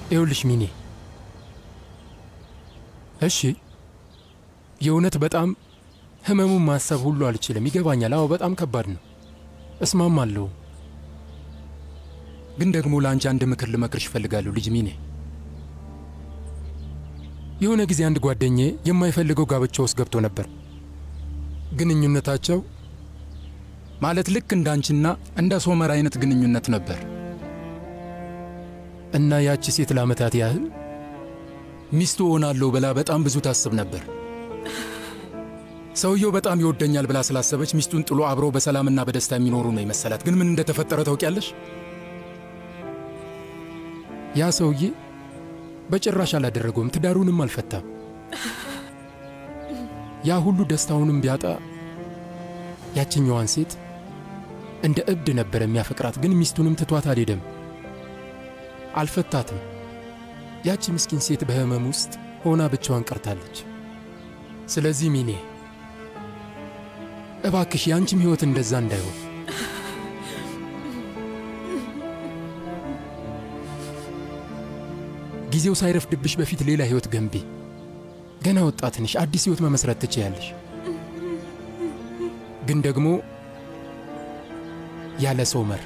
ይኸውልሽ ሚኔ፣ እሺ የእውነት በጣም ህመሙን ማሰብ ሁሉ አልችልም። ይገባኛል። አዎ በጣም ከባድ ነው። እስማማለሁ። ግን ደግሞ ለአንቺ አንድ ምክር ልመክርሽ እፈልጋለሁ ልጅ ሚኔ። የሆነ ጊዜ አንድ ጓደኛዬ የማይፈልገው ጋብቻ ውስጥ ገብቶ ነበር። ግንኙነታቸው ማለት ልክ እንዳንቺና እንደ ሶመር አይነት ግንኙነት ነበር። እና ያቺ ሴት ለዓመታት ያህል ሚስቱ ሆናለሁ ብላ በጣም ብዙ ታስብ ነበር። ሰውየው በጣም ይወደኛል ብላ ስላሰበች ሚስቱን ጥሎ አብሮ በሰላምና በደስታ የሚኖሩ ነው የመሰላት። ግን ምን እንደተፈጠረ ታውቂያለሽ? ያ ሰውዬ በጭራሽ አላደረገውም። ትዳሩንም አልፈታም። ያ ሁሉ ደስታውንም ቢያጣ ያችኛዋን ሴት እንደ እብድ ነበር የሚያፈቅራት። ግን ሚስቱንም ትቷት አልሄደም፣ አልፈታትም። ያቺ ምስኪን ሴት በህመም ውስጥ ሆና ብቻዋን ቀርታለች። ስለዚህ ሚኔ እባክሽ ያንቺም ህይወት እንደዛ እንዳይሆን ጊዜው ሳይረፍድብሽ በፊት ሌላ ህይወት ገንቢ። ገና ወጣት ነሽ፣ አዲስ ህይወት መመስረት ትችያለሽ። ግን ደግሞ ያለ ሶመር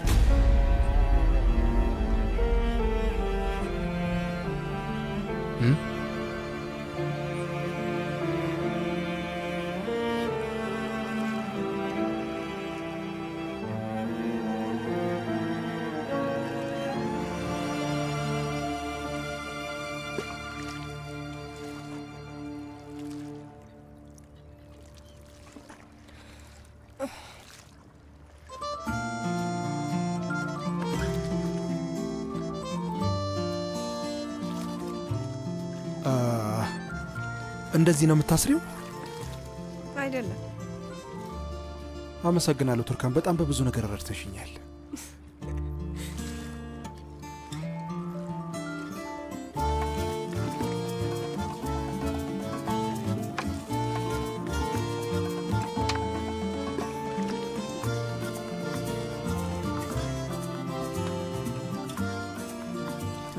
እንደዚህ ነው የምታስሪው? አይደለም። አመሰግናለሁ ቱርካን፣ በጣም በብዙ ነገር ረድተሽኛል።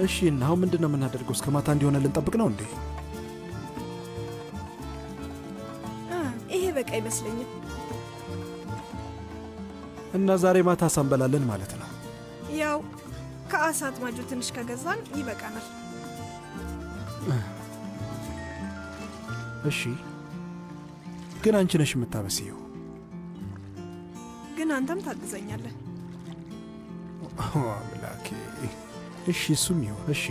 እሺ፣ እና አሁን ምንድን ነው የምናደርገው? እስከ ማታ እንዲሆነ ልንጠብቅ ነው እንዴ? በቃ ይመስለኛል። እና ዛሬ ማታ ሳንበላለን ማለት ነው? ያው ከአሳ አጥማጁ ትንሽ ከገዛን ይበቃናል። እሺ፣ ግን አንቺ ነሽ የምታበስየው። ግን አንተም ታግዘኛለህ። አምላኬ። እሺ፣ እሱም ይሁን። እሺ፣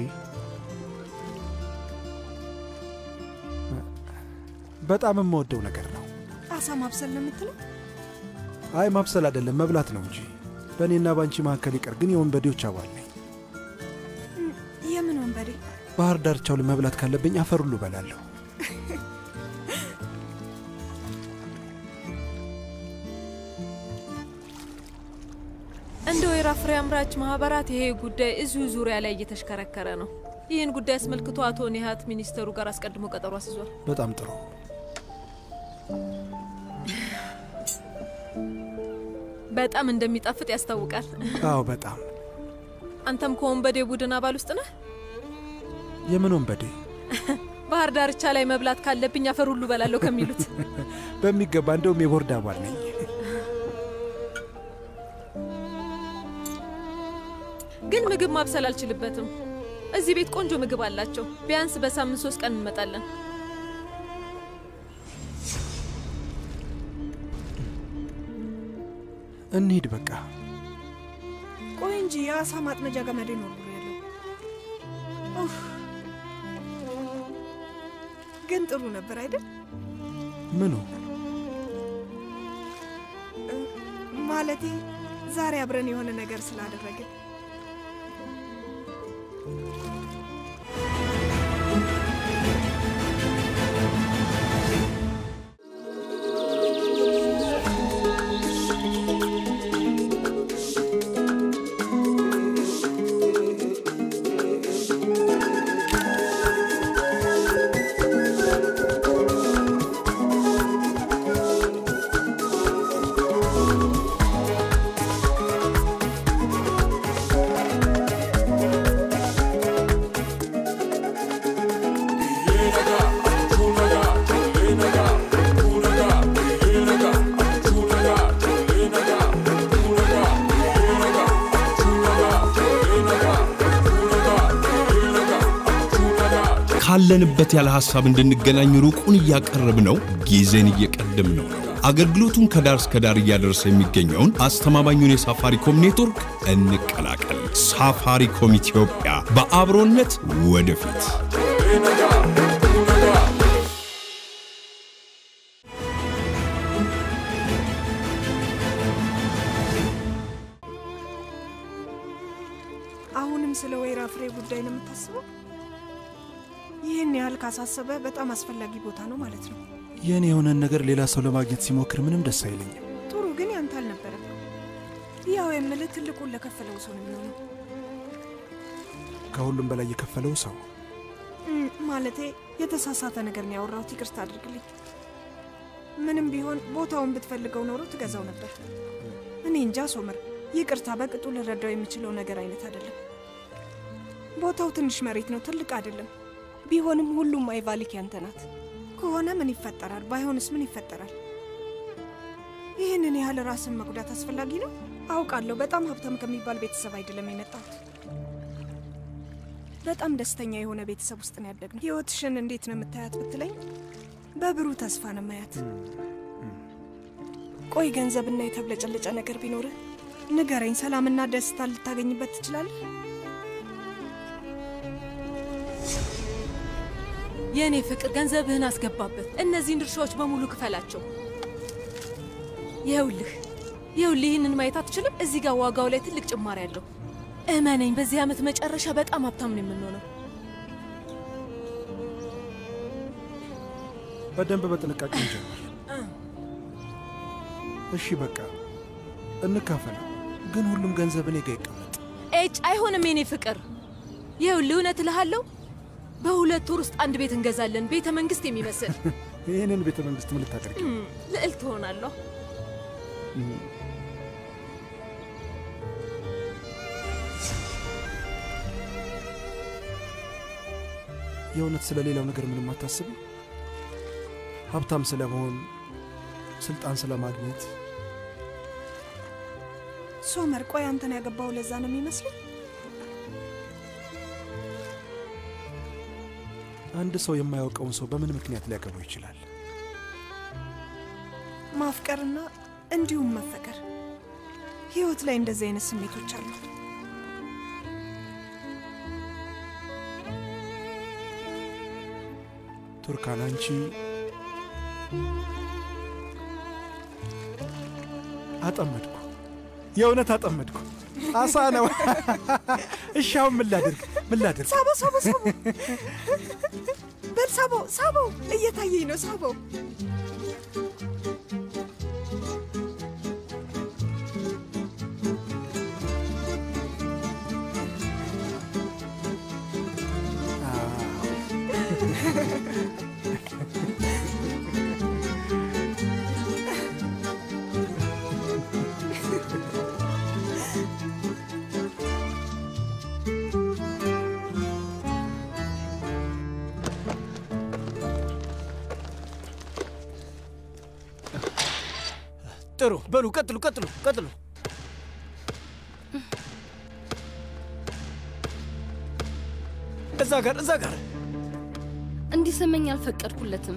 በጣም የምወደው ነገር ነው። አሳ ማብሰል ነው የምትለው? አይ ማብሰል አይደለም፣ መብላት ነው እንጂ። በእኔና ባንቺ መካከል ይቀር፣ ግን የወንበዴዎች አባል ነኝ። የምን ወንበዴ? ባህር ዳርቻው ለመብላት ካለብኝ አፈር ሁሉ እበላለሁ። እንደ ወይራ ፍሬ አምራች ማህበራት ይሄ ጉዳይ እዚሁ ዙሪያ ላይ እየተሽከረከረ ነው። ይህን ጉዳይ አስመልክቶ አቶ ኒሃት ሚኒስተሩ ጋር አስቀድሞ ቀጠሮ አስይዟል። በጣም ጥሩ። በጣም እንደሚጣፍጥ ያስታውቃል። አዎ በጣም። አንተም ከወንበዴ ቡድን አባል ውስጥ ነህ? የምን ወንበዴ? ባህር ዳርቻ ላይ መብላት ካለብኝ አፈር ሁሉ በላለሁ ከሚሉት። በሚገባ፣ እንደውም የቦርድ አባል ነኝ። ግን ምግብ ማብሰል አልችልበትም። እዚህ ቤት ቆንጆ ምግብ አላቸው። ቢያንስ በሳምንት 3 ቀን እንመጣለን። እንሂድ በቃ። ቆይ እንጂ የአሳ ማጥመጃ ገመዴ ነው ያለው። ግን ጥሩ ነበር አይደል? ምኑ? ማለቴ ዛሬ አብረን የሆነ ነገር ስላደረግን ካለንበት ያለ ሐሳብ እንድንገናኝ ሩቁን ያቀርብ ነው ጊዜን እየቀደም ነው አገልግሎቱን ከዳር እስከ ዳር ያደርስ የሚገኘውን አስተማማኙን የሳፋሪኮም ኔትወርክ እንቀላቀል ሳፋሪኮም ኢትዮጵያ በአብሮነት ወደፊት አሁንም ስለ ወይራ ፍሬ ጉዳይ ነው የምታስበው ይሄን ያህል ካሳሰበ በጣም አስፈላጊ ቦታ ነው ማለት ነው የኔ የሆነን ነገር ሌላ ሰው ለማግኘት ሲሞክር ምንም ደስ አይለኝም ጥሩ ግን ያንተ አልነበረም ያው የምልህ ትልቁን ለከፈለው ሰው ነው የሚሆነው ከሁሉም በላይ የከፈለው ሰው ማለቴ የተሳሳተ ነገር ነው ያወራሁት ይቅርታ አድርግልኝ ምንም ቢሆን ቦታውን ብትፈልገው ኖሮ ትገዛው ነበር እኔ እንጃ ሶመር ይቅርታ በቅጡ ልረዳው የሚችለው ነገር አይነት አይደለም ቦታው ትንሽ መሬት ነው ትልቅ አይደለም ቢሆንም ሁሉም አይቫሊክ ያንተ ናት ከሆነ ምን ይፈጠራል ባይሆንስ ምን ይፈጠራል ይሄንን ያህል ራስን መጉዳት አስፈላጊ ነው አውቃለሁ በጣም ሀብታም ከሚባል ቤተሰብ አይደለም የመጣሁት በጣም ደስተኛ የሆነ ቤተሰብ ውስጥ ነው ያደግነው ህይወትሽን እንዴት ነው የምታያት ብትለኝ በብሩህ ተስፋ ነው ማያት ቆይ ገንዘብና የተብለጨለጨ ነገር ቢኖር ንገረኝ ሰላምና ደስታ ልታገኝበት ትችላለህ የኔ ፍቅር ገንዘብህን አስገባበት እነዚህን ድርሻዎች በሙሉ ክፈላቸው ይኸውልህ ይህንን ማየት አትችልም እዚህ ጋር ዋጋው ላይ ትልቅ ጭማሪ ያለው እመነኝ በዚህ ዓመት መጨረሻ በጣም ሀብታም ነው የምንሆነው በደንብ በጥንቃቄ እንጀምር እሺ በቃ እንካፈለው ግን ሁሉም ገንዘብ እኔ ጋር ይቀመጥ አይሆንም የኔ ፍቅር ይኸውልህ እውነት እልሃለሁ በሁለት ወር ውስጥ አንድ ቤት እንገዛለን ቤተ መንግስት የሚመስል ይሄንን ቤተ መንግስት ምን ልታደርጊ ልዕልት ሆናለሁ የእውነት ስለሌላው ነገር ምንም አታስቢ ሀብታም ስለመሆን ስልጣን ስለማግኘት ሶመር ቆይ አንተን ያገባው ለዛ ነው የሚመስለው አንድ ሰው የማያውቀውን ሰው በምን ምክንያት ሊያገባው ይችላል ማፍቀርና እንዲሁም መፈቀር ህይወት ላይ እንደዚህ አይነት ስሜቶች አሉ ቱርካን አንቺ አጠመድኩ የእውነት አጠመድኩ አሳ ነው እሻው ምን ላድርግ ሳቦ በል ሳቦ እየታየኝ ነው ሳቦ ጥሩ በሉ ቀጥሉ እዛ ጋር እንዲሰማኝ አልፈቀድኩለትም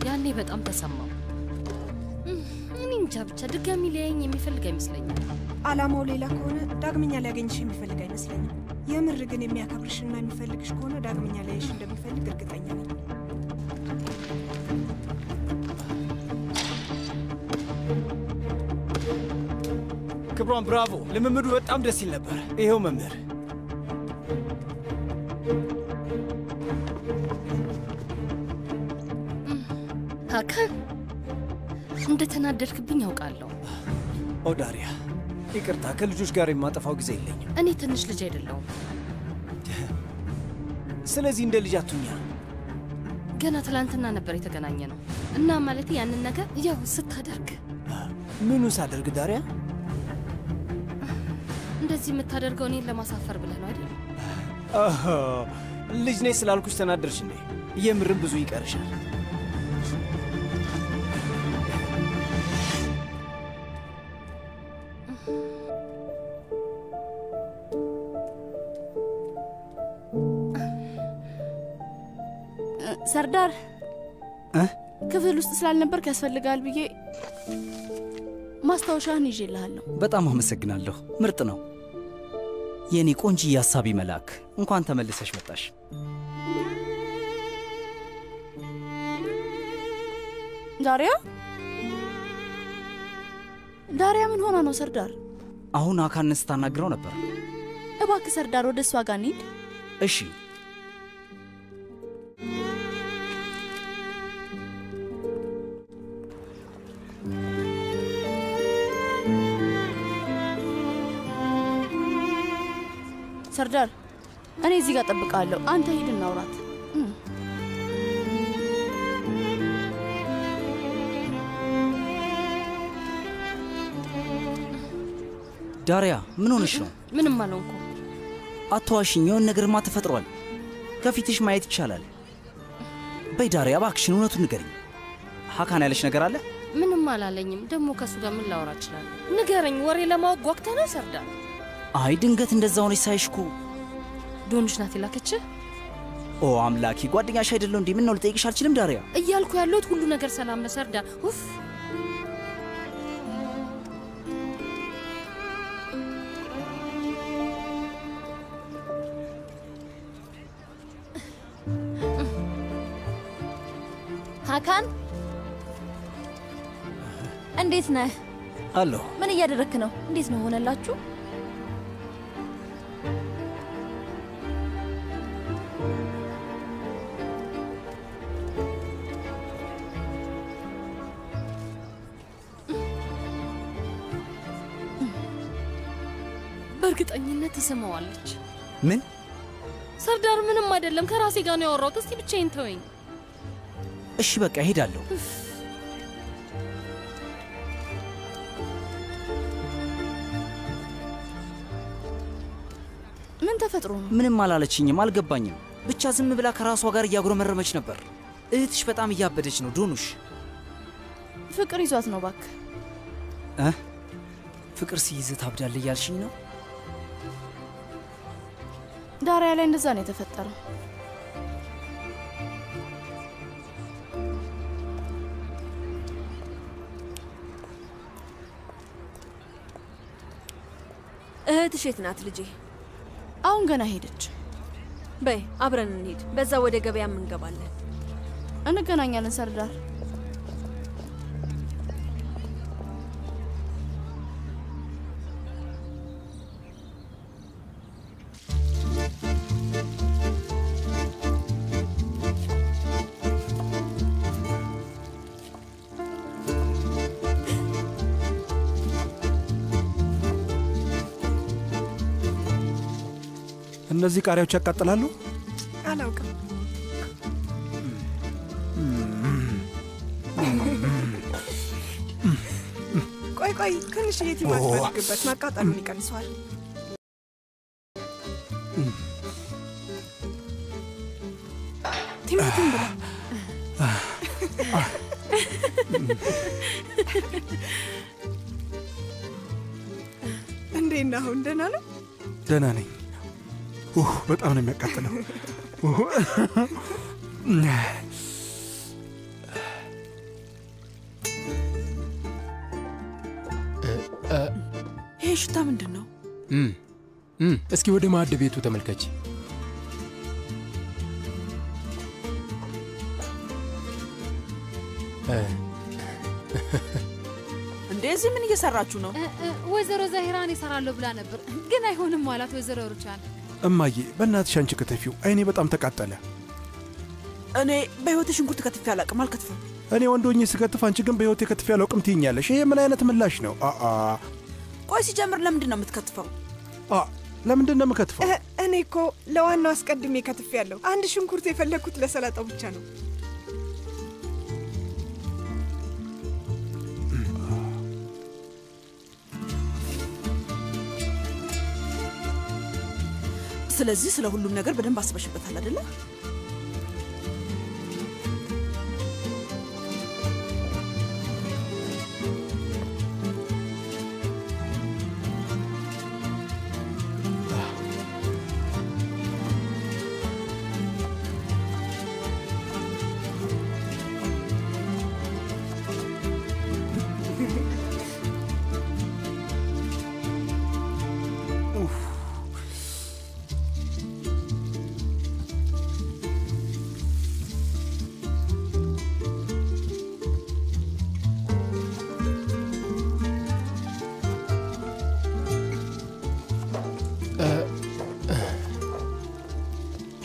ያኔ በጣም ተሰማው እኔ እንጃ ብቻ ድጋሚ ሊያየኝ የሚፈልግ አይመስለኝም አላማው ሌላ ከሆነ ዳግመኛ ሊያገኝሽ የሚፈልግ አይመስለኝም የምር ግን የሚያከብርሽና የሚፈልግሽ ከሆነ ዳግመኛ ሊያይሽ እንደሚፈልግ እርግጠኛ ነኝ ክብሯን ብራቮ። ልምምዱ በጣም ደስ ይል ነበር። ይኸው መምህር። ሀካን እንደተናደድክብኝ ያውቃለሁ። ኦዳሪያ ይቅርታ፣ ከልጆች ጋር የማጠፋው ጊዜ የለኝም። እኔ ትንሽ ልጅ አይደለሁም። ስለዚህ እንደ ልጅ አቱኛ። ገና ትላንትና ነበር የተገናኘ ነው እና ማለት ያንን ነገር ያው ስታደርግ ምኑ ሳደርግ ዳሪያ? እንደዚህ የምታደርገው እኔን ለማሳፈር ብለህ ነው አይደል? ልጅ ነኝ ስላልኩሽ ተናደርሽ እንዴ? የምርም ብዙ ይቀርሻል። ሰርዳር ክፍል ውስጥ ስላልነበርክ ያስፈልጋል ብዬ ማስታወሻህን ይዤልሃለሁ። በጣም አመሰግናለሁ። ምርጥ ነው የኔ ቆንጆ የሐሳቢ መልአክ። እንኳን ተመልሰሽ መጣሽ። ዳሪያ ምን ሆና ነው ሰርዳር? አሁን አካንን ስታናግረው ነበር። እባክህ ሰርዳር ወደ እሷ ጋር እንሂድ። እሺ ሰርዳር፣ እኔ እዚህ ጋር ጠብቃለሁ። አንተ ሂድ እናውራት። ዳሪያ ምን ሆነሽ ነው? ምንም አልሆንኩ። አትዋሽኝ። የሆነ ነገርማ ተፈጥሯል። ከፊትሽ ማየት ይቻላል። በይ ዳሪያ እባክሽን እውነቱን ንገሪኝ። ሀካን ያለሽ ነገር አለ? ምንም አላለኝም። ደግሞ ከእሱ ጋር ምን ላወራ እችላለሁ? ንገረኝ። ወሬ ለማወቅ ጓግተህ ነው ሰርዳር? አይ ድንገት እንደዛ ሆነሽ ሳይሽ እኮ። ዶንሽ ናት የላከችህ? ኦ አምላኪ፣ ጓደኛሽ አይደለው እንዴ? ምን ነው ልጠይቅሽ አልችልም ዳሪያ? እያልኩ ያለሁት ሁሉ ነገር ሰላም ነው ሰርዳር። ኡፍ ሀካን እንዴት ነህ? አለሁ። ምን እያደረክ ነው? እንዴት ነው ሆነላችሁ? በእርግጠኝነት ትስመዋለች። ምን? ሰርዳር ምንም አይደለም፣ ከራሴ ጋር ነው ያወራሁት። እስቲ ብቻዬን ተወኝ። እሺ በቃ እሄዳለሁ። ምን ተፈጥሮ ነው? ምንም አላለችኝም፣ አልገባኝም። ብቻ ዝም ብላ ከራሷ ጋር እያጉረመረመች ነበር። እህትሽ በጣም እያበደች ነው ዶኑሽ። ፍቅር ይዟት ነው እባክህ። ፍቅር ሲይዝ ታብዳለህ እያልሽኝ ነው? ዳሪያ ላይ እንደዛ ነው የተፈጠረው። እህትሽ የት ናት ልጄ? አሁን ገና ሄደች። በይ አብረን እንሂድ። በዛ ወደ ገበያም እንገባለን። እንገናኛለን ሰርዳር። እነዚህ ቃሪያዎች ያቃጥላሉ? አላውቅም። ቆይ ትንሽዬ ቲማቲም አድርግበት፣ ማቃጠሉን ይቀንሰዋል። ቲማቲም ብላ። እንዴት ነህ አሁን? ደህና ነው? ደህና ነኝ። በጣም ነው የሚያቃጥለው። ይሄ ሽታ ምንድን ነው? እስኪ ወደ ማዕድ ቤቱ ተመልከች። እንዴ እዚህ ምን እየሰራችሁ ነው? ወይዘሮ ዛሂራን ይሰራሉ ብላ ነበር ግን አይሆንም ማለት ወይዘሮ ሩቻን። እማዬ በእናትሽ አንቺ ከተፊው አይኔ በጣም ተቃጠለ። እኔ በህይወት ሽንኩርት ከትፌ አላውቅም፣ አልከትፍም። እኔ ወንድ ሆኜ ስከትፍ አንቺ ግን በህይወት ከትፌ አላውቅም ትይኛለሽ። ይሄ ምን አይነት ምላሽ ነው? ቆይ ሲጀምር ለምንድን ነው የምትከትፈው? ለምንድን ነው የምከትፈው? እኔ እኮ ለዋናው አስቀድሜ ከትፌ ያለው አንድ ሽንኩርት የፈለኩት ለሰላጣው ብቻ ነው። ስለዚህ ስለ ሁሉም ነገር በደንብ አስበሽበታል አይደለ?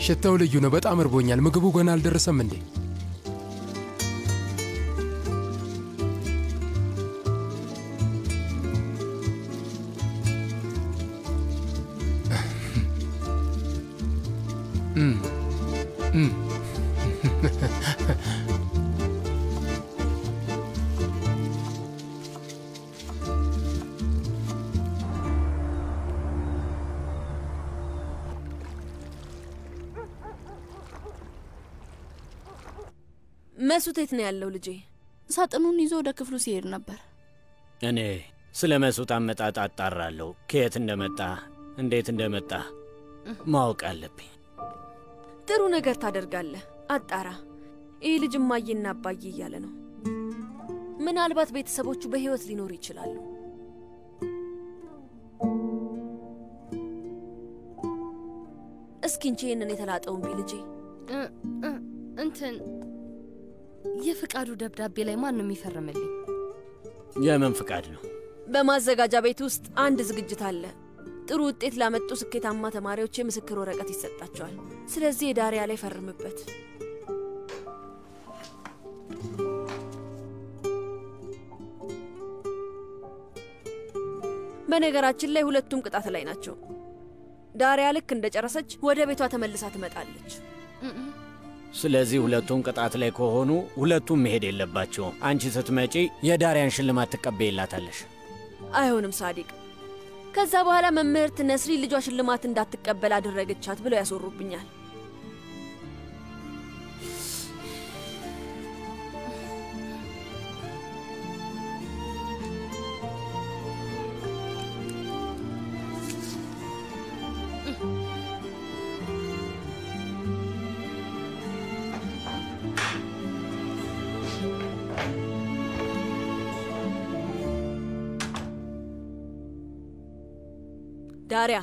ሽታው ልዩ ነው። በጣም እርቦኛል። ምግቡ ገና አልደረሰም እንዴ? መስዑድ የት ነው ያለው ልጄ? ሳጥኑን ይዞ ወደ ክፍሉ ሲሄድ ነበር። እኔ ስለ መስዑድ አመጣጥ አጣራለሁ። ከየት እንደመጣ እንዴት እንደመጣ ማወቅ አለብኝ። ጥሩ ነገር ታደርጋለህ። አጣራ። ይህ ልጅ እማዬና አባዬ እያለ ነው። ምናልባት ቤተሰቦቹ በህይወት ሊኖሩ ይችላሉ። እስኪ እንቺ ይህንን የተላጠውን ቢ ልጄ። እንትን የፍቃዱ ደብዳቤ ላይ ማን ነው የሚፈርምልኝ? የምን ፍቃድ ነው? በማዘጋጃ ቤት ውስጥ አንድ ዝግጅት አለ። ጥሩ ውጤት ላመጡ ስኬታማ ተማሪዎች የምስክር ወረቀት ይሰጣቸዋል። ስለዚህ የዳሪያ ላይ ፈርምበት። በነገራችን ላይ ሁለቱም ቅጣት ላይ ናቸው። ዳሪያ ልክ እንደጨረሰች ወደ ቤቷ ተመልሳ ትመጣለች። ስለዚህ ሁለቱም ቅጣት ላይ ከሆኑ ሁለቱም መሄድ የለባቸውም። አንቺ ስትመጪ የዳሪያን ሽልማት ትቀበይላታለሽ። አይሆንም ሳዲቅ። ከዛ በኋላ መምህርት ነስሪ ልጇ ሽልማት እንዳትቀበል አደረገቻት ብለው ያስወሩብኛል። ዳሪያ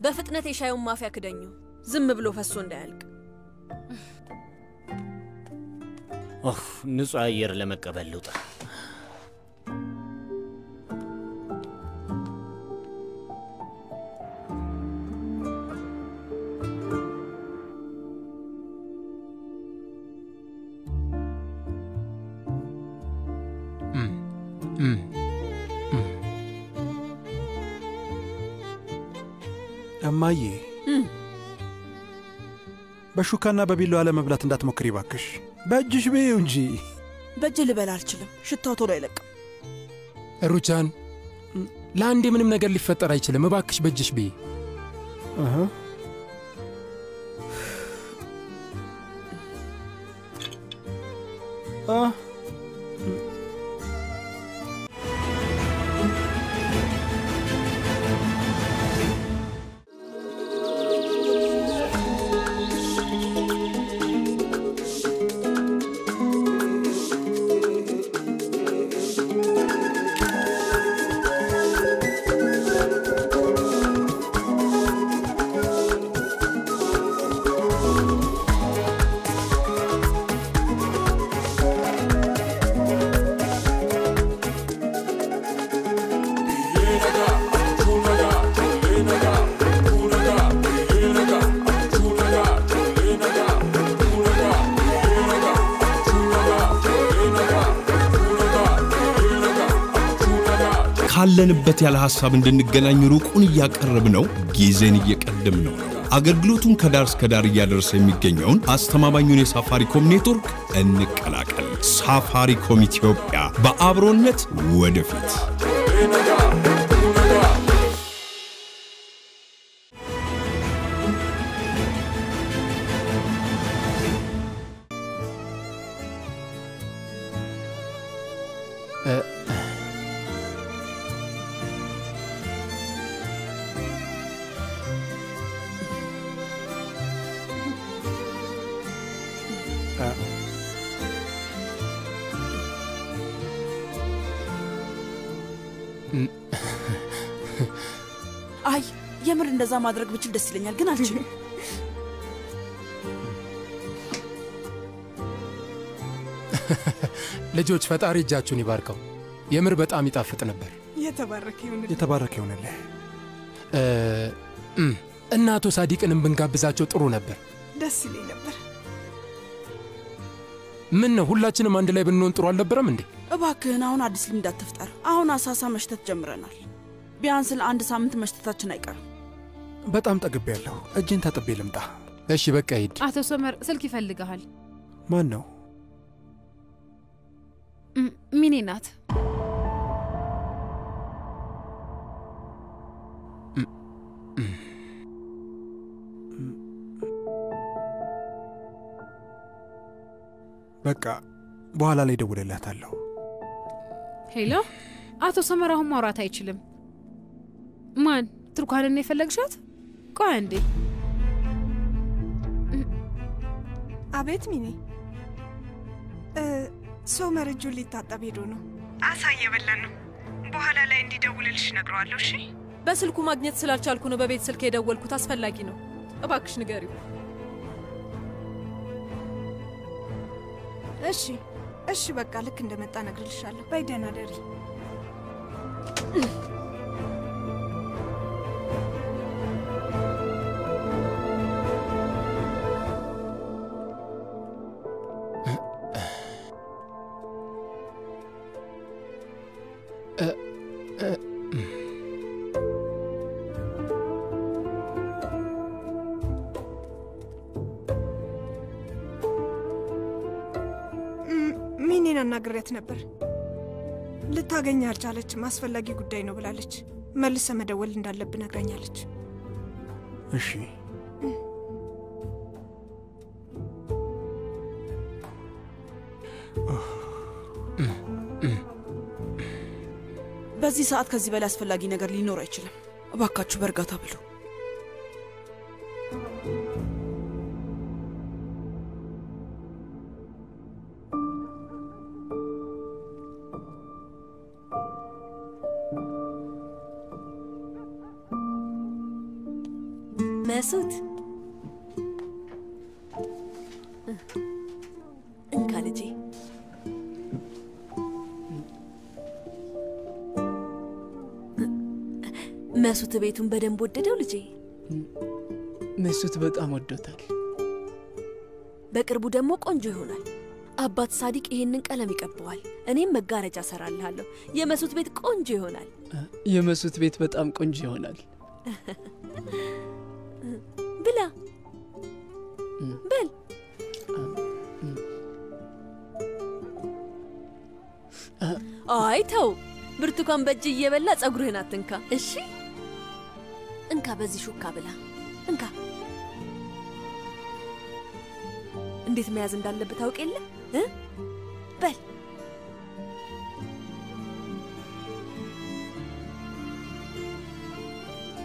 በፍጥነት የሻዩን ማፊያ ክደኙ። ዝም ብሎ ፈሶ እንዳያልቅ። ንጹህ አየር ለመቀበል ልውጣ። እማዬ በሹካና በቢላዋ ለመብላት እንዳትሞክሪ ባክሽ። በእጅሽ በይው እንጂ። በእጅ ልበላ አልችልም። ሽታው ቶሎ አይለቅም። ሩቻን ለአንዴ ምንም ነገር ሊፈጠር አይችልም። እባክሽ በእጅሽ በይ። ካለንበት ያለ ሐሳብ እንድንገናኝ ሩቁን እያቀረብነው ጊዜን እየቀደምነው ነው። አገልግሎቱን ከዳር እስከ ዳር እያደረሰ የሚገኘውን አስተማማኙን የሳፋሪኮም ኔትወርክ እንቀላቀል። ሳፋሪኮም ኢትዮጵያ በአብሮነት ወደፊት። አይ የምር እንደዛ ማድረግ ብችል ደስ ይለኛል ግን አልችልም። ልጆች ፈጣሪ እጃችሁን ይባርከው። የምር በጣም ይጣፍጥ ነበር። የተባረከ ይሁንልህ። የተባረከ ይሁንልህ። እና አቶ ሳዲቅንም ብንጋብዛቸው ጥሩ ነበር። ደስ ይለኝ ነበር። ምን ነው ሁላችንም አንድ ላይ ብንሆን ጥሩ አልነበረም እንዴ? እባክህን አሁን አዲስ ልምድ አትፍጠር። አሁን አሳሳ መሽተት ጀምረናል። ቢያንስ ለአንድ ሳምንት መሽተታችን አይቀርም። በጣም ጠግቤያለሁ። እጄን ታጥቤ ልምጣ። እሺ በቃ ሂድ። አቶ ሶመር ስልክ ይፈልጋል። ማን ነው? ሚኔ ናት። በቃ በኋላ ላይ ደውልላታለሁ። ሄሎ፣ አቶ ሶመር አሁን ማውራት አይችልም። ማን? ትርኳንን የፈለግሻት? ቆይ እንዴ። አቤት ሚኔ። ሶመር እጁን ሊታጠብ ሄዶ ነው። አሳ እየበላን ነው። በኋላ ላይ እንዲደውልልሽ ነግረዋለሁ። እሺ። በስልኩ ማግኘት ስላልቻልኩ ነው በቤት ስልክ የደወልኩት። አስፈላጊ ነው። እባክሽ ንገሪው። እሺ እሺ፣ በቃ ልክ እንደመጣ ነግርልሻለሁ። በይ ደህና ደሪ። ሚኔን አናግሬያት ነበር። ልታገኝ አልቻለችም። አስፈላጊ ጉዳይ ነው ብላለች። መልሰ መደወል እንዳለብህ ነግራኛለች። እሺ። በዚህ ሰዓት ከዚህ በላይ አስፈላጊ ነገር ሊኖር አይችልም። እባካችሁ በእርጋታ ብሉ። መሱት እንካ ልጄ። መሱት ቤቱን በደንብ ወደደው ልጄ? መሱት በጣም ወዶታል። በቅርቡ ደግሞ ቆንጆ ይሆናል። አባት ሳዲቅ ይሄንን ቀለም ይቀባዋል። እኔም መጋረጃ ሰራልሃለሁ። የመሱት ቤት ቆንጆ ይሆናል። የመሱት ቤት በጣም ቆንጆ ይሆናል። ብላ በል። አይ ተው፣ ብርቱካን በእጅ እየበላ ጸጉርህን አትንካ እሺ? እንካ፣ በዚህ ሹካ ብላ። እንካ። እንዴት መያዝ እንዳለበት ታውቅ የለ? በል።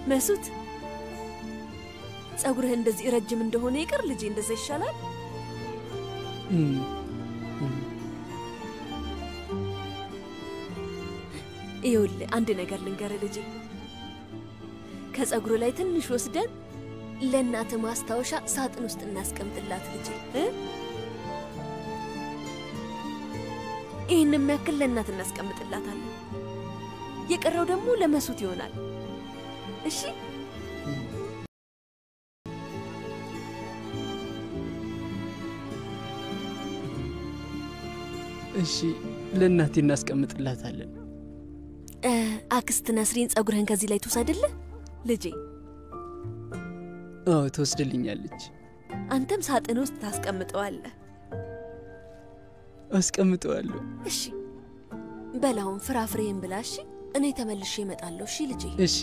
መሱት፣ ጸጉርህ እንደዚህ ረጅም እንደሆነ ይቅር ልጄ፣ እንደዛ ይሻላል። ይኸውልህ አንድ ነገር ልንገርህ ልጄ። ከጸጉሩ ላይ ትንሽ ወስደን ለእናት ማስታወሻ ሳጥን ውስጥ እናስቀምጥላት ልጄ። ይህን የሚያክል ለእናት እናስቀምጥላታለን። የቀረው ደግሞ ለመሱት ይሆናል። እሺ እሺ ለእናቴ እናስቀምጥላታለን። አክስት ነስሪን ጸጉርህን ከዚህ ላይ ትወስድልህ ልጄ? አዎ ትወስድልኛለች። አንተም ሳጥን ውስጥ ታስቀምጠዋለህ። አስቀምጠዋለሁ። እሺ በላውን ፍራፍሬን ብላ። እሺ እኔ ተመልሼ እመጣለሁ። እሺ ልጄ? እሺ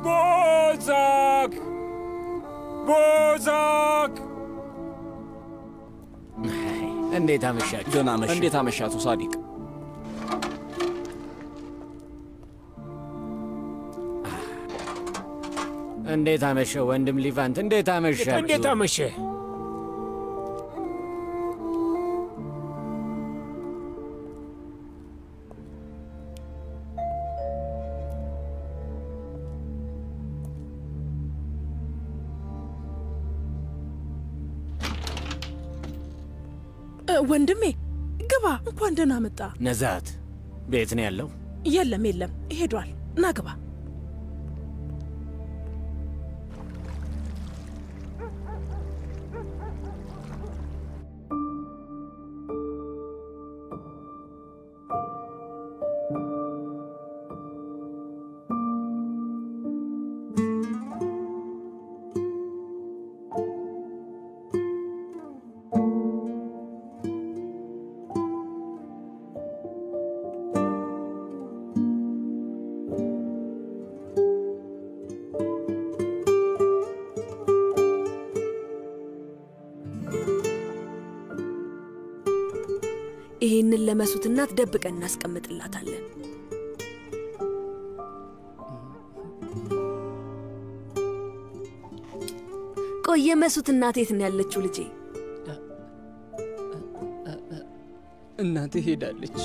ቦዛክ ቦዛክ እንዴት አመሻችሁ? ደህና አመሽ። እንዴት አመሻቱ ሳዲቅ? እንዴት አመሸ ወንድም ሊቫንት? እንዴት አመሻችሁ? እንዴት አመሸ? ወንድሜ ግባ። እንኳን ደህና መጣ። ነዛት ቤት ነው ያለው? የለም ሄዷል። ና ግባ። ይሄንን ለመሱት እናት ደብቀን እናስቀምጥላታለን። ቆይ የመሱት እናት የት ነው ያለችው ልጄ? እናቴ ሄዳለች።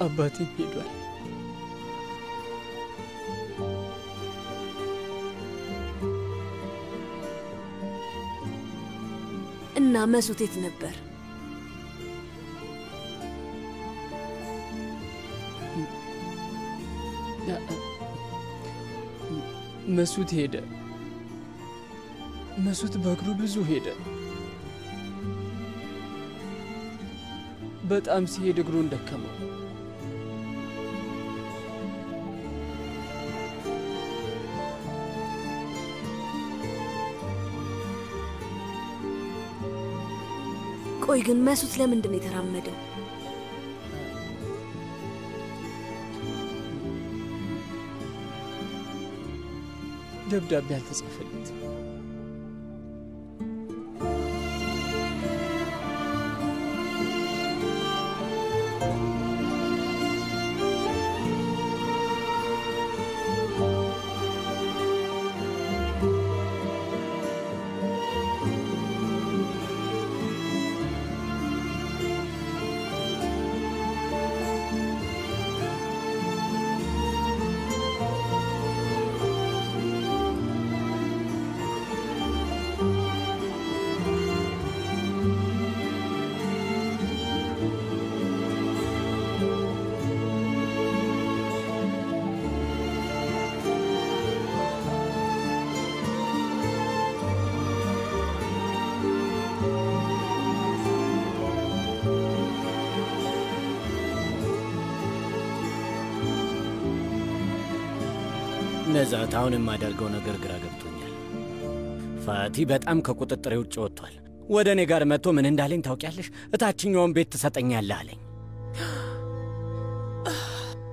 አባቴም ሄዷል። እና መሱት የት ነበር? መሱት ሄደ። መሱት በእግሩ ብዙ ሄደ። በጣም ሲሄድ እግሩን ደከመው። ቆይ ግን መሱት ለምንድን ነው የተራመደው? ደብዳቤ አልተጻፈለት። ነዛት አሁን የማደርገው ነገር ግራ ገብቶኛል። ፋቲ በጣም ከቁጥጥሬ ውጭ ወጥቷል። ወደ እኔ ጋር መጥቶ ምን እንዳለኝ ታውቂያለሽ? እታችኛውን ቤት ትሰጠኛለህ አለኝ።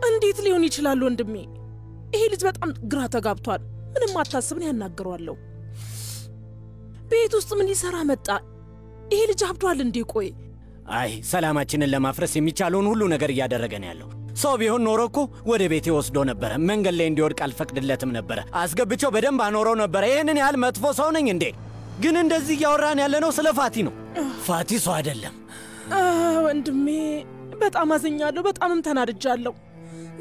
እንዴት ሊሆን ይችላል ወንድሜ? ይሄ ልጅ በጣም ግራ ተጋብቷል። ምንም አታስብን፣ ያናግረዋለሁ። ቤት ውስጥ ምን ሊሰራ መጣ? ይሄ ልጅ አብዷል እንዴ? ቆይ አይ ሰላማችንን ለማፍረስ የሚቻለውን ሁሉ ነገር እያደረገ ነው ያለው። ሰው ቢሆን ኖሮ እኮ ወደ ቤቴ ወስዶ ነበረ። መንገድ ላይ እንዲወድቅ አልፈቅድለትም ነበረ። አስገብቼው በደንብ አኖረው ነበረ። ይህንን ያህል መጥፎ ሰው ነኝ እንዴ? ግን እንደዚህ እያወራን ያለነው ስለ ፋቲ ነው። ፋቲ ሰው አይደለም። ወንድሜ በጣም አዝኛለሁ። በጣምም ተናድጃለሁ።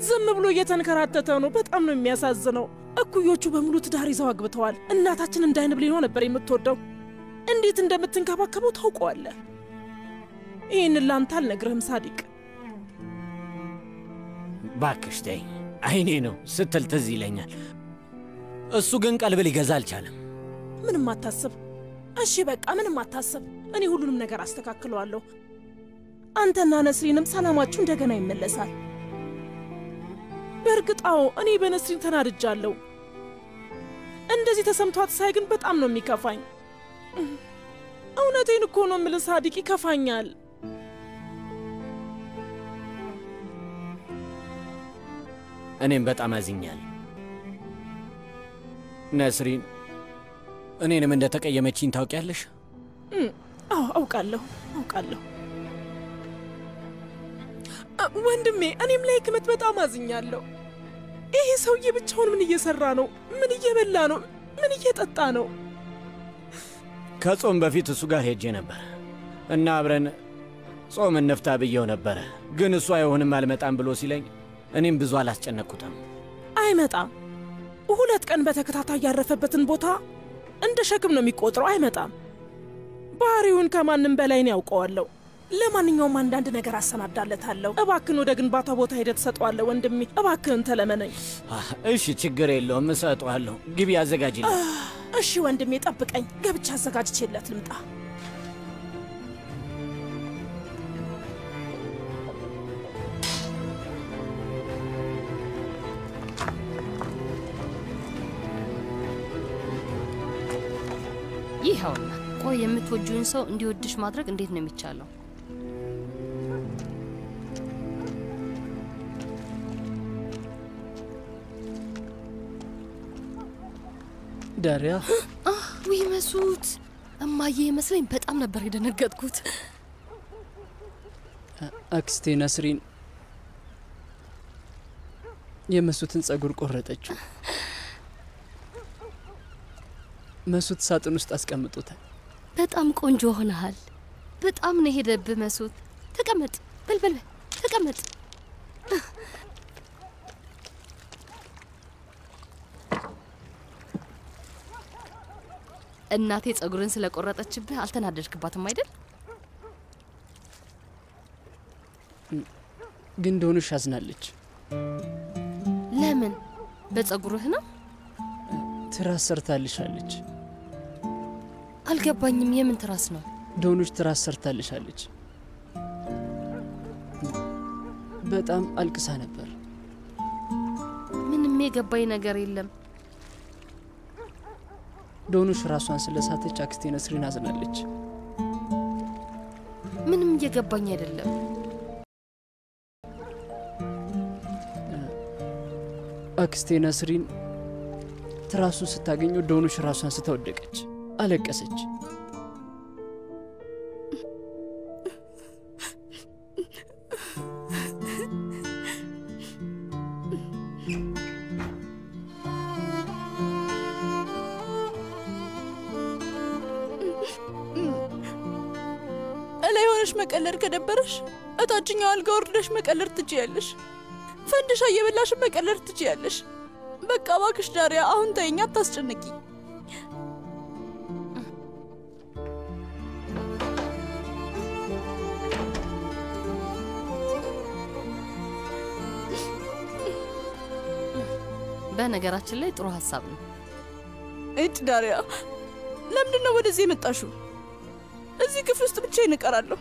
ዝም ብሎ እየተንከራተተ ነው። በጣም ነው የሚያሳዝነው። እኩዮቹ በሙሉ ትዳር ይዘው አግብተዋል። እናታችን እንዳይን ብሌኗ ነበር የምትወደው። እንዴት እንደምትንከባከበው ታውቀዋለህ። ይህንን ላንተ አልነግርህም ሳዲቅ። ባክሽ ተይኝ፣ አይኔ ነው ስትል ትዝ ይለኛል። እሱ ግን ቀልብ ሊገዛ አልቻለም። ምንም አታስብ እሺ፣ በቃ ምንም አታስብ። እኔ ሁሉንም ነገር አስተካክለዋለሁ። አንተና ነስሪንም ሰላማችሁ እንደገና ይመለሳል። በእርግጣው እኔ በነስሪን ተናድጃለሁ። እንደዚህ ተሰምቷት ሳይ ግን በጣም ነው የሚከፋኝ። እውነቴን እኮ ነው የምልህ ሳዲቅ፣ ይከፋኛል። እኔም በጣም አዝኛል። ነስሪን እኔንም እንደተቀየመችኝ ታውቂያለሽ? አዎ አውቃለሁ። ወንድሜ፣ እኔም ላይ ህክመት በጣም አዝኛለሁ። ይሄ ሰውዬ ብቻውን ምን እየሰራ ነው? ምን እየበላ ነው? ምን እየጠጣ ነው? ከጾም በፊት እሱ ጋር ሄጄ ነበር እና አብረን ጾም እንፍታ ብየው ነበረ። ግን እሱ አይሆንም አልመጣም ብሎ ሲለኝ እኔም ብዙ አላስጨነቅኩትም። አይመጣም። 2 ቀን በተከታታይ ያረፈበትን ቦታ እንደ ሸክም ነው የሚቆጥረው። አይመጣም። ባህሪውን ከማንም በላይ ነው ያውቀዋለሁ። ለማንኛውም አንዳንድ ነገር አሰናዳለታለሁ። እባክን ወደ ግንባታ ቦታ ሄደህ ትሰጠዋለህ ወንድሜ። እባክህን ተለመነኝ። እሺ ችግር የለውም እሰጠዋለሁ። ግቢ አዘጋጅልኝ። እሺ ወንድሜ ጠብቀኝ፣ ገብቻ አዘጋጅቼለት ልምጣ። ይኸውና። ቆይ የምትወጂውን ሰው እንዲወድሽ ማድረግ እንዴት ነው የሚቻለው? ዳሪያ ውይ መሱት፣ እማዬ መስለኝ በጣም ነበር የደነገጥኩት። አክስቴ ነስሪን የመሱትን ጸጉር ቆረጠችው። መሱት ሳጥን ውስጥ አስቀምጦታል። በጣም ቆንጆ ሆነሃል። በጣም ነው ሄደብህ መሱት። ተቀመጥ፣ በልበል ተቀመጥ። እናቴ ጸጉርን ስለቆረጠችብህ አልተናደድክባትም አይደል? ግን ዶኑሽ አዝናለች። ለምን? በጸጉርህ ነው? ትራስ ሰርታልሻለች። አልገባኝም። የምን ትራስ ነው? ዶኑሽ ትራስ ሰርታልሻለች። በጣም አልቅሳ ነበር። ምንም የገባኝ ነገር የለም። ዶኑሽ ራሷን ስለሳተች አክስቴ ነስሪን አዝናለች። ምንም እየገባኝ አይደለም። አክስቴ ነስሪን ትራሱን ስታገኘው ዶኑሽ ራሷን ስተወደቀች፣ አለቀሰች። እላይ ሆነሽ መቀለድ ከደበረሽ እታችኛው አልጋ ወርደሽ መቀለድ ትችያለሽ። ፈንድሻ እየበላሽ መቀለድ ትችያለሽ። በቃ እባክሽ ዳሪያ አሁን ተይኝ፣ አታስጨንቂ። በነገራችን ላይ ጥሩ ሀሳብ ነው። እጭ ዳሪያ፣ ለምንድን ነው ወደዚህ የመጣሽው? እዚህ ክፍል ውስጥ ብቻዬን እቀራለሁ።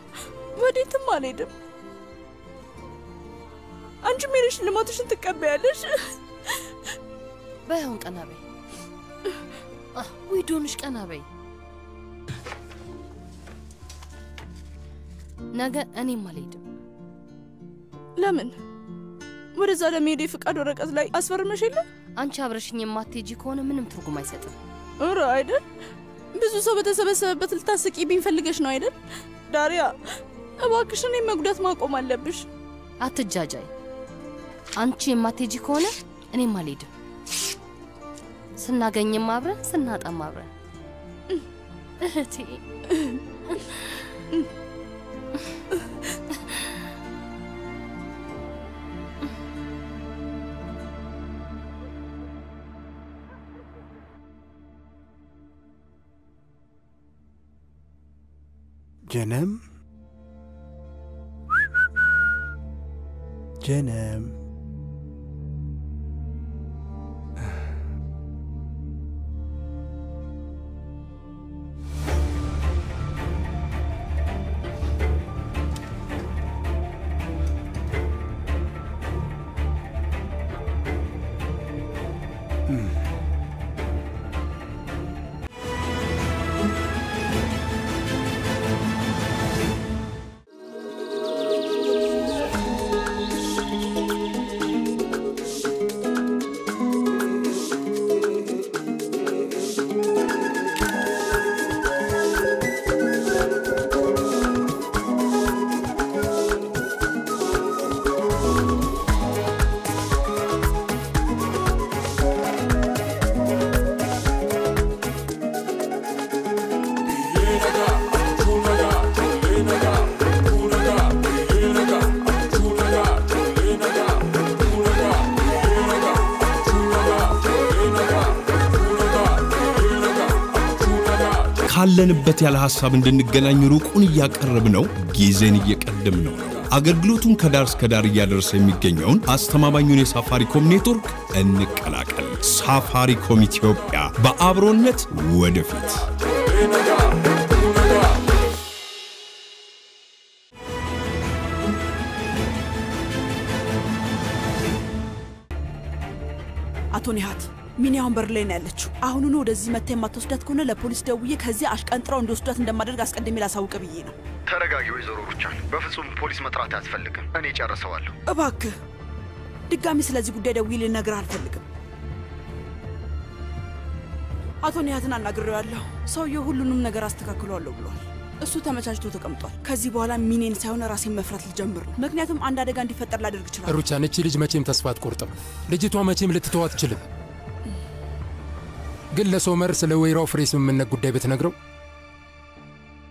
ወዴትም አልሄድም። አንቺም ሄደሽ ልማትሽን ትቀበያለሽ። በያውን ቀና በይ። ውይ ዶኑሽ ቀና በይ። ነገ እኔም አልሄድም። ለምን? ወደዛ ለመሄድ የፍቃድ ወረቀት ላይ አስፈርመሽ የለ? አንቺ አብረሽኝ የማትሄጂ ከሆነ ምንም ትርጉም አይሰጥም። ኧረ አይደል? ብዙ ሰው በተሰበሰበበት ልታስቂብኝ ፈልገሽ ነው አይደል? ዳሪያ እባክሽ እኔን መጉዳት ማቆም አለብሽ። አትጃጃይ። አንቺ የማትሄጂ ከሆነ እኔም አልሄድም። ስናገኝም አብረን ስናጣም አብረን። እህቴ ጀነም ጀነም ካለንበት ያለ ሐሳብ እንድንገናኝ ሩቁን ያቀርብነው ጊዜን እየቀደምነው ነው አገልግሎቱን ከዳር እስከ ዳር እያደረሰ የሚገኘውን አስተማማኙን የሳፋሪኮም ኔትወርክ እንቀላቀል ሳፋሪኮም ኢትዮጵያ በአብሮነት ወደፊት አቶ ኒሃት ሚኒያውን በር ላይ ነው ያለችው አሁኑን ወደዚህ መተ የማትወስዳት ከሆነ ለፖሊስ ደውዬ ከዚህ አሽቀንጥራው እንደወስዳት እንደማደርግ አስቀድሜ ላሳውቅ ብዬ ነው ተረጋጊ ወይዘሮ ሩቻን በፍጹም ፖሊስ መጥራት አያስፈልግም እኔ ጨርሰዋለሁ እባክህ ድጋሚ ስለዚህ ጉዳይ ደውዬ ልነግርህ አልፈልግም አቶ ኒሃትን አናግሬዋለሁ ሰውየው ሁሉንም ነገር አስተካክሏለሁ ብሏል እሱ ተመቻችቶ ተቀምጧል ከዚህ በኋላ ሚኔን ሳይሆን ራሴን መፍራት ልጀምር ነው ምክንያቱም አንድ አደጋ እንዲፈጠር ላደርግ ይችላል ሩቻን እቺ ልጅ መቼም ተስፋ አትቆርጥም ልጅቷ መቼም ልትተው አትችልም ግን ለሶመር ስለ ወይራው ፍሬ ስምምነት ጉዳይ ብትነግረው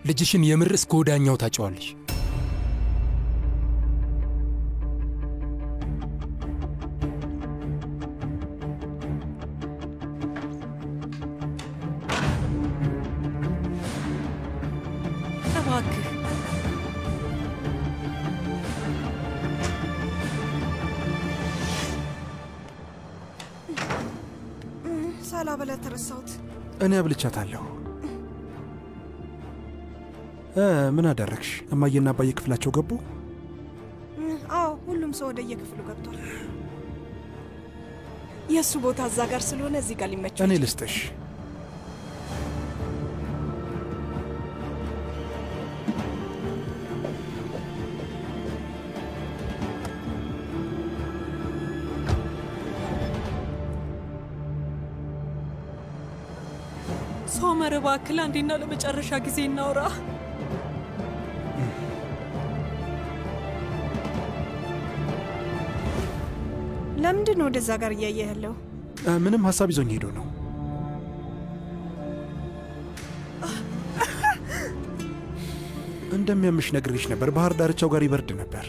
ልጅሽን የምር እስከ ወዳኛው ታጫዋለሽ እባክህ ሳላበላ ተረሳሁት እኔ አብልቻታለሁ ምን አደረግሽ እማዬና አባዬ ክፍላቸው ገቡ አዎ ሁሉም ሰው ወደ የክፍሉ ገብቷል የሱ ቦታ እዛ ጋር ስለሆነ እዚህ ጋር ሊመቸው እኔ ልስጥሽ ሶመር እባክህ አንዴና ለመጨረሻ ጊዜ እናውራ ለምንድን ነው ወደዛ ጋር እያየህ ያለው ምንም ሐሳብ ይዞኝ ሄዶ ነው እንደሚያምሽ ነግሬሽ ነበር ባህር ዳርቻው ጋር ይበርድ ነበር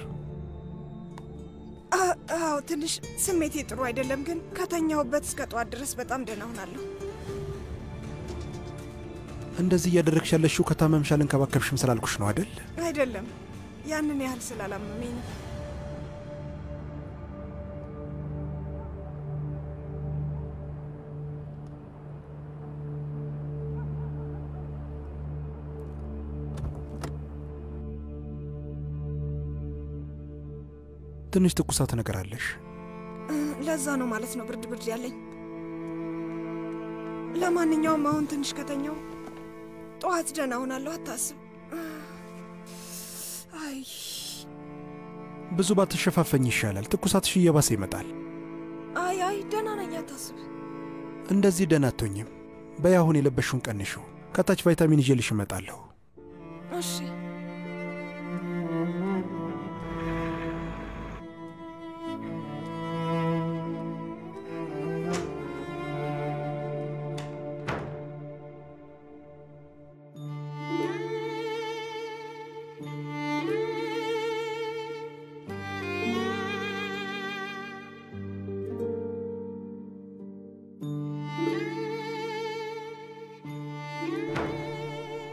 አዎ ትንሽ ስሜቴ ጥሩ አይደለም ግን ከተኛሁበት እስከ ጧት ድረስ በጣም ደህና ሆናለሁ እንደዚህ እያደረግሽ ያለሽው ከታመምሽ አልንከባከብሽም ስላልኩሽ ነው አይደል አይደለም ያንን ያህል ስላላመመኝ ነው ትንሽ ትኩሳት ነገር አለሽ ለዛ ነው ማለት ነው ብርድ ብርድ ያለኝ ለማንኛውም አሁን ትንሽ ከተኛው ጧት ደህና ሆናለሁ አታስብ አይ ብዙ ባትሸፋፈኝ ይሻላል ትኩሳትሽ እየባሰ ይመጣል አይ ደህና ነኝ አታስብ እንደዚህ ደህና አትሆኝም በይ አሁን የለበሽውን ቀንሽው ከታች ቫይታሚን ይዤልሽ እመጣለሁ እሺ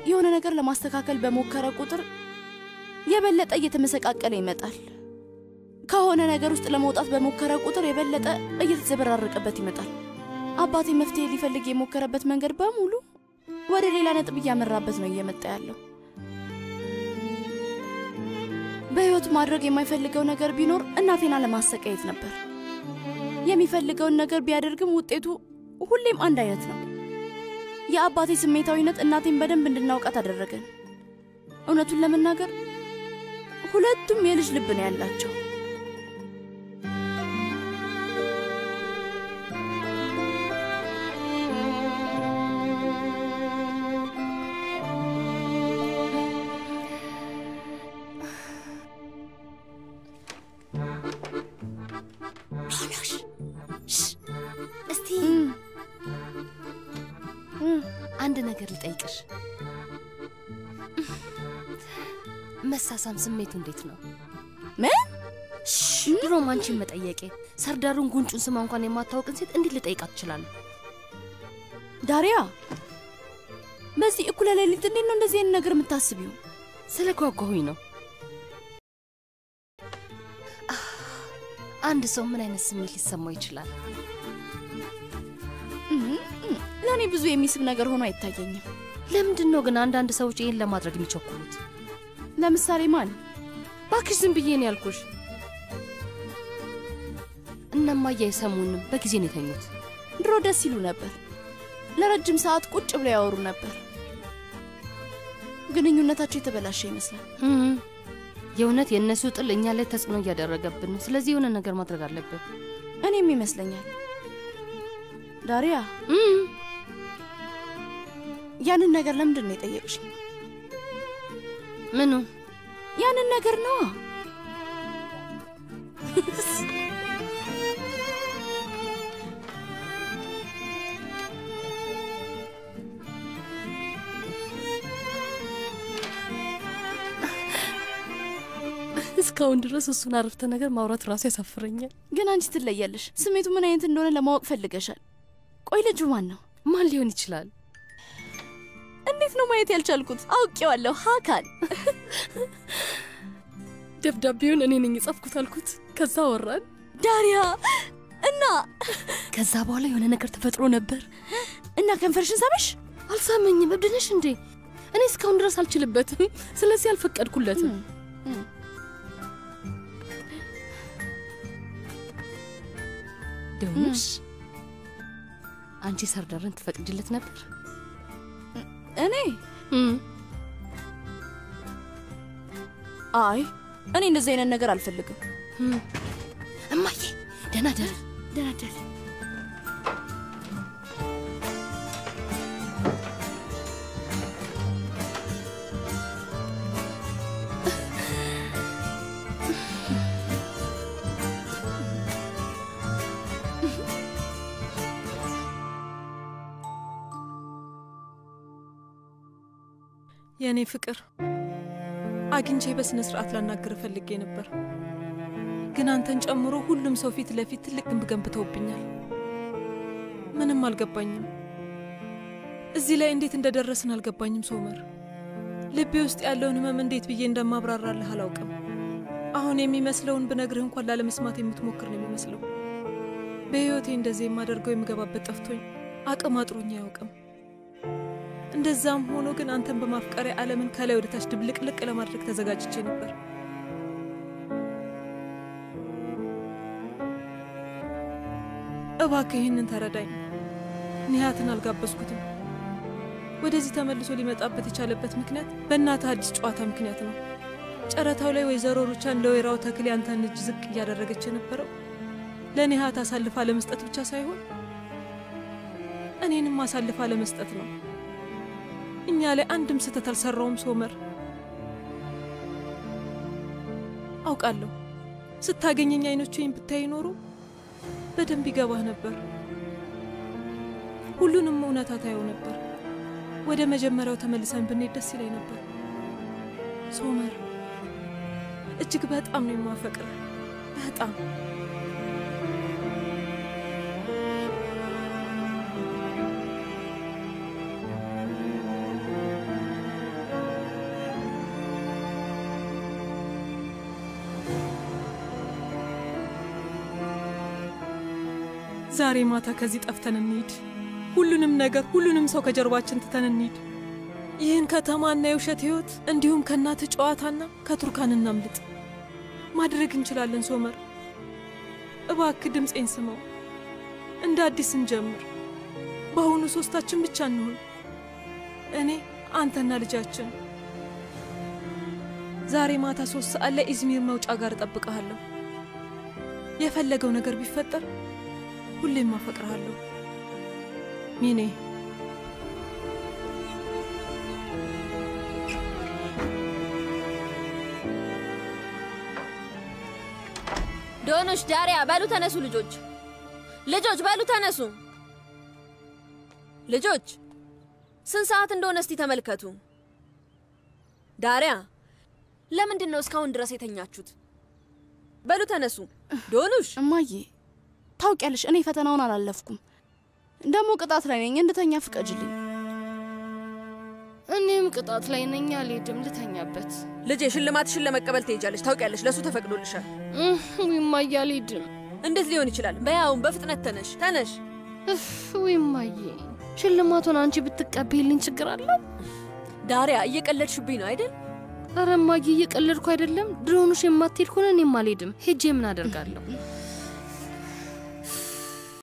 የሆነ ነገር ለማስተካከል በሞከረ ቁጥር የበለጠ እየተመሰቃቀለ ይመጣል። ከሆነ ነገር ውስጥ ለመውጣት በሞከረ ቁጥር የበለጠ እየተዘበራረቀበት ይመጣል። አባቴ መፍትሄ ሊፈልግ የሞከረበት መንገድ በሙሉ ወደ ሌላ ነጥብ እያመራበት ነው እየመጣ ያለው። በህይወት ማድረግ የማይፈልገው ነገር ቢኖር እናቴን አለማሰቃየት ነበር። የሚፈልገውን ነገር ቢያደርግም ውጤቱ ሁሌም አንድ አይነት ነው። የአባቴ ስሜታዊነት እናቴን በደንብ እንድናውቃት አደረገን። እውነቱን ለመናገር ሁለቱም የልጅ ልብ ነው ያላቸው። አንድ ነገር ልጠይቅሽ። መሳሳም ስሜቱ እንዴት ነው? ምን? ድሮም አንቺን መጠየቄ ሰርዳሩን ጉንጩን ስማ እንኳን የማታውቅን ሴት እንዴት ልጠይቃት እችላለሁ? ዳሪያ፣ በዚህ እኩለ ሌሊት እንዴት ነው እንደዚህ አይነት ነገር የምታስቢው? ስለ ጓጓሁኝ ነው። አንድ ሰው ምን አይነት ስሜት ሊሰማው ይችላል? ለኔ ብዙ የሚስብ ነገር ሆኖ አይታየኝም። ለምንድን ነው ግን አንዳንድ ሰዎች ይሄን ለማድረግ የሚቸኩሉት? ለምሳሌ ማን? ባክሽ ዝም ብዬ ነው ያልኩሽ። እነማዬ አይሰሙንም፣ በጊዜ ነው የተኙት። ድሮ ደስ ይሉ ነበር። ለረጅም ሰዓት ቁጭ ብለው ያወሩ ነበር። ግንኙነታቸው የተበላሸ ይመስላል። የእውነት የእነሱ ጥል እኛ ላይ ተጽዕኖ እያደረገብን ነው። ስለዚህ የሆነ ነገር ማድረግ አለብን። እኔም ይመስለኛል። ዳሪያ፣ ያንን ነገር ለምንድን ነው የጠየቅሽኝ? ምኑ? ያንን ነገር ነው። እስካሁን ድረስ እሱን አረፍተ ነገር ማውራት ራሱ ያሳፍረኛል። ግን አንቺ ትለያለሽ። ስሜቱ ምን አይነት እንደሆነ ለማወቅ ፈልገሻል። ቆይ ልጁ ማን ነው? ማን ሊሆን ይችላል? እንዴት ነው ማየት ያልቻልኩት? አውቄዋለሁ። ሀካን። ደብዳቤውን እኔ ነኝ የጻፍኩት አልኩት። ከዛ ወራን። ዳሪያ እና ከዛ በኋላ የሆነ ነገር ተፈጥሮ ነበር እና ከንፈርሽን ሳበሽ? አልሳመኝም። እብድ ነሽ እንዴ? እኔ እስካሁን ድረስ አልችልበትም። ስለዚህ አልፈቀድኩለትም። ደውልሽ አንቺ ሰርዳርን ትፈቅድለት ነበር? እኔ አይ እኔ እንደዚህ አይነት ነገር አልፈልግም። እማዬ ደህና ደር። ደህና ደር። የኔ ፍቅር አግኝቼ በስነ ስርዓት ላናገር ፈልጌ ነበር፣ ግን አንተን ጨምሮ ሁሉም ሰው ፊት ለፊት ትልቅ ግንብ ገንብተውብኛል። ምንም አልገባኝም። እዚህ ላይ እንዴት እንደደረስን አልገባኝም ሶመር። ልቤ ውስጥ ያለውን ህመም እንዴት ብዬ እንደማብራራልህ አላውቅም። አሁን የሚመስለውን ብነግርህ እንኳን ላለመስማት የምትሞክር ነው የሚመስለው። በህይወቴ እንደዚህ የማደርገው የምገባበት ጠፍቶኝ አቅም አጥሮኝ አያውቅም። እንደዛም ሆኖ ግን አንተን በማፍቀሬ ዓለምን ከላይ ወደ ታች ድብልቅልቅ ለማድረግ ተዘጋጅቼ ነበር። እባክህ ይህንን ተረዳኝ። ኒሃትን አልጋበዝኩትም። ወደዚህ ተመልሶ ሊመጣበት የቻለበት ምክንያት በእናትህ አዲስ ጨዋታ ምክንያት ነው። ጨረታው ላይ ወይዘሮ ሩቻን ለወይራው ተክል ያንተን እጅ ዝቅ እያደረገች የነበረው ለኒሃት አሳልፋ ለመስጠት ብቻ ሳይሆን እኔንም አሳልፋ ለመስጠት ነው። እኛ ላይ አንድም ስህተት አልሰራውም ሶመር። አውቃለሁ ስታገኘኝ አይኖቼን ብታይ ኖሮ በደንብ ይገባህ ነበር። ሁሉንም እውነታ ታየው ነበር። ወደ መጀመሪያው ተመልሰን ብንሄድ ደስ ይለኝ ነበር ሶመር። እጅግ በጣም ነው የማፈቅርህ፣ በጣም። ዛሬ ማታ ከዚህ ጠፍተን እንሂድ። ሁሉንም ነገር ሁሉንም ሰው ከጀርባችን ትተን እንሂድ። ይህን ከተማና የውሸት ህይወት እንዲሁም ከእናት ጨዋታና ከቱርካን እናምልጥ። ማድረግ እንችላለን ሶመር። እባክህ ድምፄን ስማው። እንደ አዲስ እንጀምር። በአሁኑ ሶስታችን ብቻ እንሁን። እኔ አንተና ልጃችን። ዛሬ ማታ 3 ሰዓት ላይ ኢዝሚር መውጫ ጋር እጠብቅሃለሁ። የፈለገው ነገር ቢፈጠር ሁሌም አፈቅርሃለሁ ሚኔ። ዶኖሽ፣ ዳሪያ በሉ ተነሱ። ልጆች በሉ ተነሱ። ልጆች ስንት ሰዓት እንደሆነ እስቲ ተመልከቱ። ዳሪያ ለምንድን ነው እስካሁን ድረስ የተኛችሁት? በሉ ተነሱ። ዶኖሽ። እማዬ ታውቂያለሽ፣ እኔ ፈተናውን አላለፍኩም። ደግሞ ቅጣት ላይ ነኝ። እንድተኛ ፍቀጅልኝ። እኔም ቅጣት ላይ ነኝ። አልሄድም፣ ልተኛበት። ልጄ ሽልማትሽን ለመቀበል ትሄጃለሽ። ታውቂያለሽ፣ ለሱ ተፈቅዶልሻል። እማዬ አልሄድም። እንዴት ሊሆን ይችላል? በያውን በፍጥነት ተነሽ። እማዬ ሽልማቱን አንቺ ብትቀበይልኝ ችግር አለው? ዳሪያ እየቀለድሽብኝ ነው አይደል? ኧረ እማዬ እየቀለድኩ አይደለም። ድሮኑሽ የማትሄድ ከሆነ እኔም አልሄድም። ሄጄ ምን አደርጋለሁ?